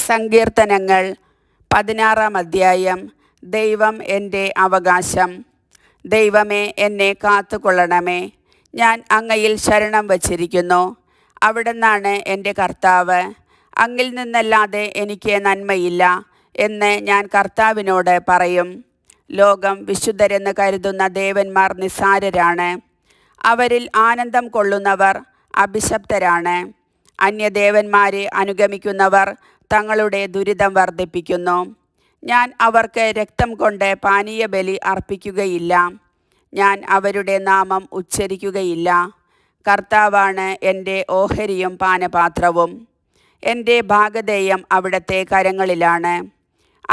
സങ്കീർത്തനങ്ങൾ 16-ാം അധ്യായം. ദൈവം എൻ്റെ അവകാശം. ദൈവമേ, എന്നെ കാത്തുകൊള്ളണമേ. ഞാൻ അങ്ങയിൽ ശരണം വച്ചിരിക്കുന്നു. അവിടുന്നാണ് എൻ്റെ കർത്താവ്. അങ്ങിൽ നിന്നല്ലാതെ എനിക്ക് നന്മയില്ല എന്ന് ഞാൻ കർത്താവിനോട് പറയും. ലോകം വിശുദ്ധരെന്ന് കരുതുന്ന ദേവന്മാർ നിസ്സാരരാണ്. അവരിൽ ആനന്ദം കൊള്ളുന്നവർ അഭിശപ്തരാണ്. അന്യദേവന്മാരെ അനുഗമിക്കുന്നവർ തങ്ങളുടെ ദുരിതം വർദ്ധിപ്പിക്കുന്നു. ഞാൻ അവർക്ക് രക്തം കൊണ്ട് പാനീയബലി അർപ്പിക്കുകയില്ല. ഞാൻ അവരുടെ നാമം ഉച്ചരിക്കുകയില്ല. കർത്താവാണ് എൻ്റെ ഓഹരിയും പാനപാത്രവും. എൻ്റെ ഭാഗധേയം അവിടുത്തെ കരങ്ങളിലാണ്.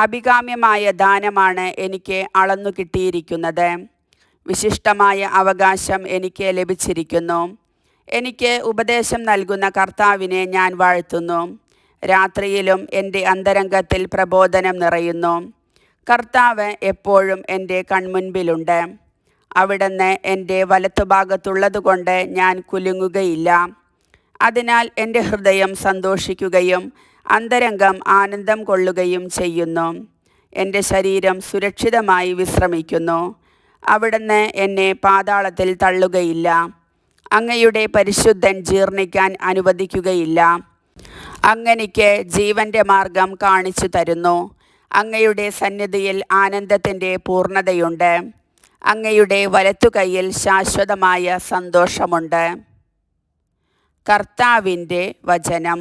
അഭികാമ്യമായ ദാനമാണ് എനിക്ക് അളന്നു കിട്ടിയിരിക്കുന്നത്. വിശിഷ്ടമായ അവകാശം എനിക്ക് ലഭിച്ചിരിക്കുന്നു. എനിക്ക് ഉപദേശം നൽകുന്ന കർത്താവിനെ ഞാൻ വാഴ്ത്തുന്നു. രാത്രിയിലും എൻ്റെ അന്തരംഗത്തിൽ പ്രബോധനം നിറയുന്നു. കർത്താവ് എപ്പോഴും എൻ്റെ കൺമുൻപിലുണ്ട്. അവിടുന്ന് എൻ്റെ വലത്തുഭാഗത്തുള്ളതുകൊണ്ട് ഞാൻ കുലുങ്ങുകയില്ല. അതിനാൽ എൻ്റെ ഹൃദയം സന്തോഷിക്കുകയും അന്തരംഗം ആനന്ദം കൊള്ളുകയും ചെയ്യുന്നു. എൻ്റെ ശരീരം സുരക്ഷിതമായി വിശ്രമിക്കുന്നു. അവിടുന്ന് എന്നെ പാതാളത്തിൽ തള്ളുകയില്ല. അങ്ങയുടെ പരിശുദ്ധൻ ജീർണിക്കാൻ അനുവദിക്കുകയില്ല. അങ്ങനിക്ക് ജീവൻ്റെ മാർഗം കാണിച്ചു തരുന്നു. അങ്ങയുടെ സന്നിധിയിൽ ആനന്ദത്തിൻ്റെ പൂർണ്ണതയുണ്ട്. അങ്ങയുടെ വലത്തുകൈയിൽ ശാശ്വതമായ സന്തോഷമുണ്ട്. കർത്താവിൻ്റെ വചനം.